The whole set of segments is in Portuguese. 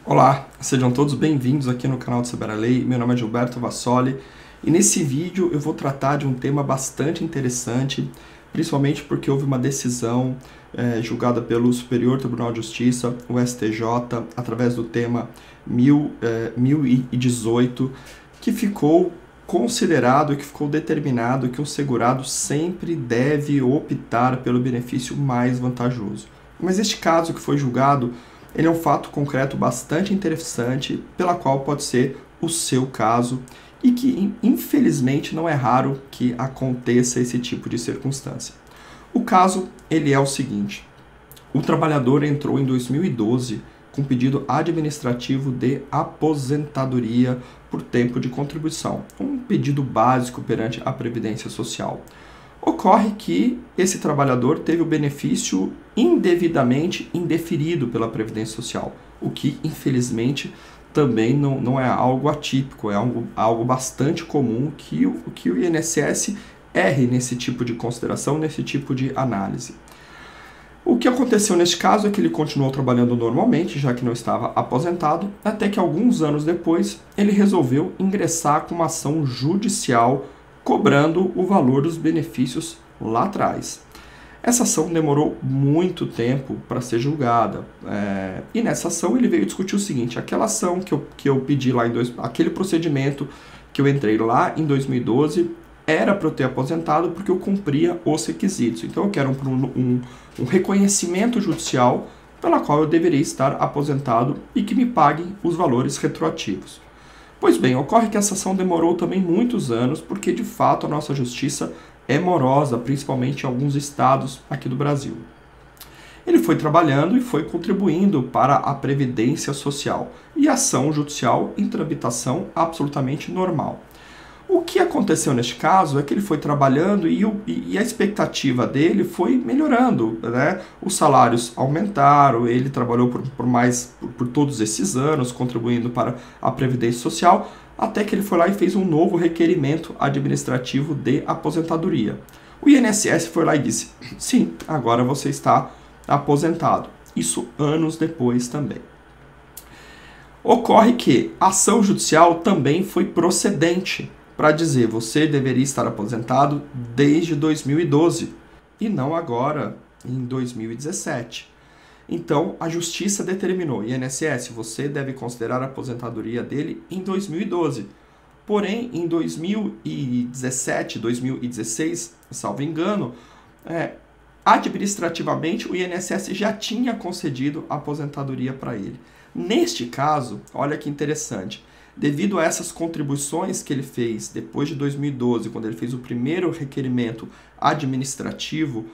Olá, sejam todos bem-vindos aqui no canal do Saber a Lei. Meu nome é Gilberto Vassoli e nesse vídeo eu vou tratar de um tema bastante interessante, principalmente porque houve uma decisão julgada pelo Superior Tribunal de Justiça, o STJ, através do tema 1018, que ficou considerado e que ficou determinado que um segurado sempre deve optar pelo benefício mais vantajoso. Mas este caso que foi julgado, ele é um fato concreto bastante interessante, pela qual pode ser o seu caso e que, infelizmente, não é raro que aconteça esse tipo de circunstância. O caso, ele é o seguinte: o trabalhador entrou em 2012 com pedido administrativo de aposentadoria por tempo de contribuição, um pedido básico perante a Previdência Social. Ocorre que esse trabalhador teve o benefício indevidamente indeferido pela Previdência Social, o que, infelizmente, também não é algo atípico, é algo bastante comum que o INSS erre nesse tipo de consideração, nesse tipo de análise. O que aconteceu neste caso é que ele continuou trabalhando normalmente, já que não estava aposentado, até que alguns anos depois ele resolveu ingressar com uma ação judicial cobrando o valor dos benefícios lá atrás. Essa ação demorou muito tempo para ser julgada, e nessa ação ele veio discutir o seguinte: aquela ação que eu pedi lá aquele procedimento que eu entrei lá em 2012 era para eu ter aposentado porque eu cumpria os requisitos. Então eu quero um reconhecimento judicial pela qual eu deveria estar aposentado e que me paguem os valores retroativos. Pois bem, ocorre que essa ação demorou também muitos anos, porque de fato a nossa justiça é morosa, principalmente em alguns estados aqui do Brasil. Ele foi trabalhando e foi contribuindo para a Previdência Social, e a ação judicial em tramitação absolutamente normal. O que aconteceu neste caso é que ele foi trabalhando e a expectativa dele foi melhorando, né? Os salários aumentaram, ele trabalhou por todos esses anos, contribuindo para a Previdência Social, até que ele foi lá e fez um novo requerimento administrativo de aposentadoria. O INSS foi lá e disse: sim, agora você está aposentado. Isso anos depois também. Ocorre que a ação judicial também foi procedente para dizer: você deveria estar aposentado desde 2012 e não agora em 2017. Então, a justiça determinou: INSS, você deve considerar a aposentadoria dele em 2012. Porém, em 2017, 2016, salvo engano, administrativamente o INSS já tinha concedido a aposentadoria para ele. Neste caso, olha que interessante, devido a essas contribuições que ele fez depois de 2012, quando ele fez o primeiro requerimento administrativo,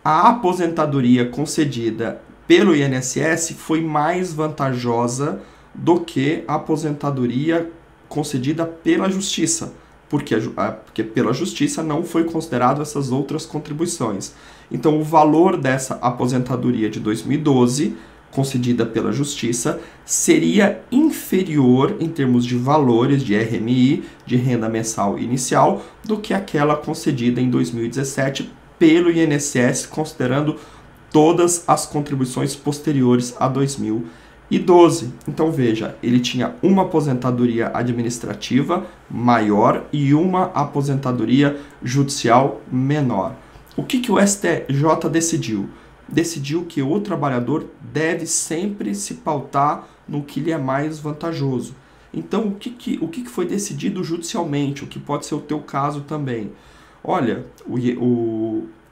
a aposentadoria concedida pelo INSS foi mais vantajosa do que a aposentadoria concedida pela Justiça, porque pela Justiça não foi considerado essas outras contribuições. Então, o valor dessa aposentadoria de 2012 concedida pela Justiça seria inferior em termos de valores de RMI, de renda mensal inicial, do que aquela concedida em 2017 pelo INSS, considerando todas as contribuições posteriores a 2012. Então veja, ele tinha uma aposentadoria administrativa maior e uma aposentadoria judicial menor. O que o STJ decidiu? Decidiu que o trabalhador deve sempre se pautar no que lhe é mais vantajoso. Então, o que foi decidido judicialmente, o que pode ser o teu caso também? Olha,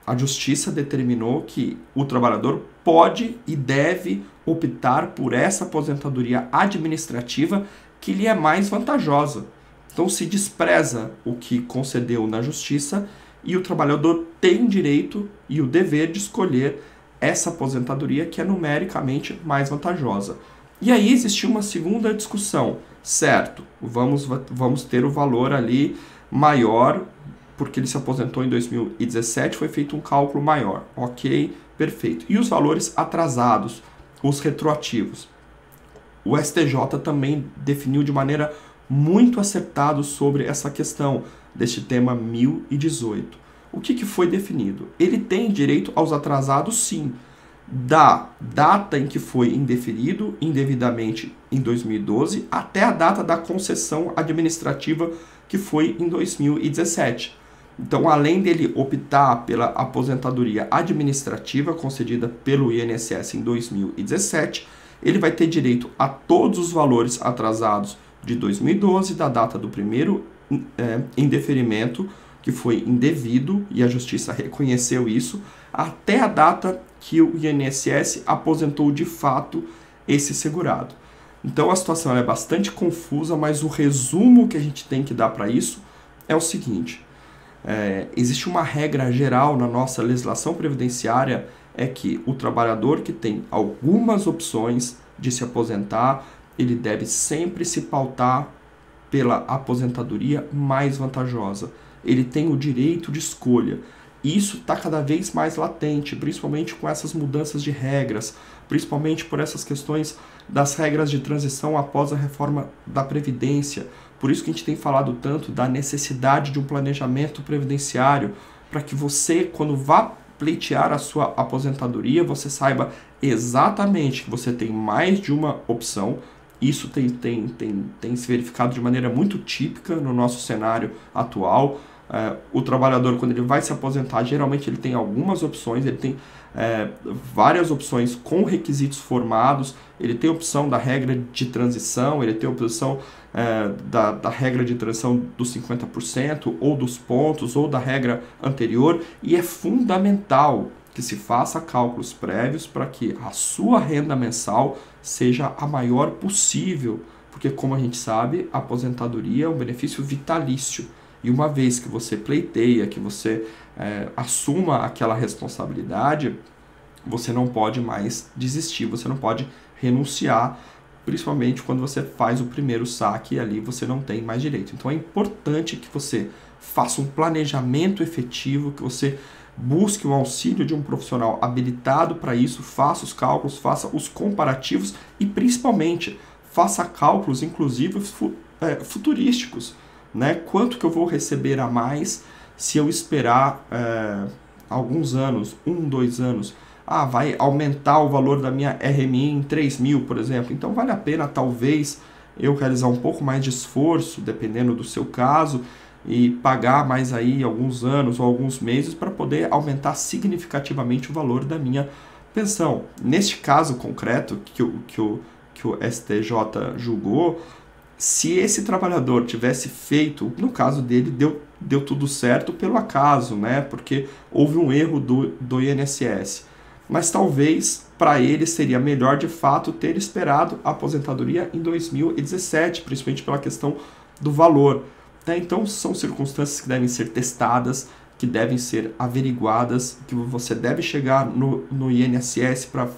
a justiça determinou que o trabalhador pode e deve optar por essa aposentadoria administrativa que lhe é mais vantajosa. Então, se despreza o que concedeu na justiça e o trabalhador tem direito e o dever de escolher essa aposentadoria que é numericamente mais vantajosa. E aí existiu uma segunda discussão, certo? Vamos ter o valor ali maior, porque ele se aposentou em 2017, foi feito um cálculo maior. Ok, perfeito. E os valores atrasados, os retroativos? O STJ também definiu de maneira muito acertada sobre essa questão deste tema 1018. O que foi definido? Ele tem direito aos atrasados, sim, da data em que foi indeferido indevidamente em 2012 até a data da concessão administrativa que foi em 2017. Então, além dele optar pela aposentadoria administrativa concedida pelo INSS em 2017, ele vai ter direito a todos os valores atrasados de 2012, da data do primeiro indeferimento, que foi indevido, e a Justiça reconheceu isso, até a data que o INSS aposentou de fato esse segurado. Então a situação é bastante confusa, mas o resumo que a gente tem que dar para isso é o seguinte: existe uma regra geral na nossa legislação previdenciária, é que o trabalhador que tem algumas opções de se aposentar, ele deve sempre se pautar pela aposentadoria mais vantajosa. Ele tem o direito de escolha. Isso está cada vez mais latente, principalmente com essas mudanças de regras, principalmente por essas questões das regras de transição após a reforma da Previdência. Por isso que a gente tem falado tanto da necessidade de um planejamento previdenciário, para que você, quando vá pleitear a sua aposentadoria, você saiba exatamente que você tem mais de uma opção. Isso tem se verificado de maneira muito típica no nosso cenário atual. O trabalhador, quando ele vai se aposentar, geralmente ele tem algumas opções, ele tem várias opções com requisitos formados, ele tem a opção da regra de transição, ele tem a opção da regra de transição dos 50%, ou dos pontos, ou da regra anterior, e é fundamental que se faça cálculos prévios para que a sua renda mensal seja a maior possível, porque, como a gente sabe, a aposentadoria é um benefício vitalício. E uma vez que você pleiteia, que você assuma aquela responsabilidade, você não pode mais desistir, você não pode renunciar, principalmente quando você faz o primeiro saque e ali você não tem mais direito. Então é importante que você faça um planejamento efetivo, que você busque o auxílio de um profissional habilitado para isso, faça os cálculos, faça os comparativos e, principalmente, faça cálculos, inclusive, futurísticos. Né? Quanto que eu vou receber a mais se eu esperar alguns anos, 2 anos? Vai aumentar o valor da minha RMI em 3 mil, por exemplo. Então vale a pena, talvez, eu realizar um pouco mais de esforço, dependendo do seu caso, e pagar mais aí alguns anos ou alguns meses para poder aumentar significativamente o valor da minha pensão. Neste caso concreto que o STJ julgou, se esse trabalhador tivesse feito, no caso dele, deu tudo certo pelo acaso, né? Porque houve um erro do INSS. Mas talvez para ele seria melhor, de fato, ter esperado a aposentadoria em 2017, principalmente pela questão do valor. Então, são circunstâncias que devem ser testadas, que devem ser averiguadas, que você deve chegar no INSS para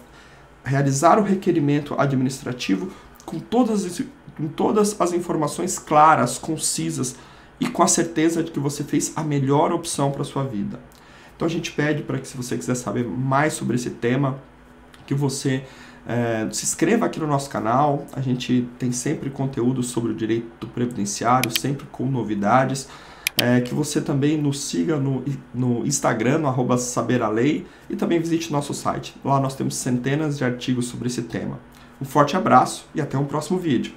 realizar o requerimento administrativo com todas as informações claras, concisas e com a certeza de que você fez a melhor opção para a sua vida. Então a gente pede para que, se você quiser saber mais sobre esse tema, que você se inscreva aqui no nosso canal. A gente tem sempre conteúdo sobre o direito previdenciário, sempre com novidades. Que você também nos siga no Instagram, no @saberalei, e também visite nosso site. Lá nós temos centenas de artigos sobre esse tema. Um forte abraço e até um próximo vídeo.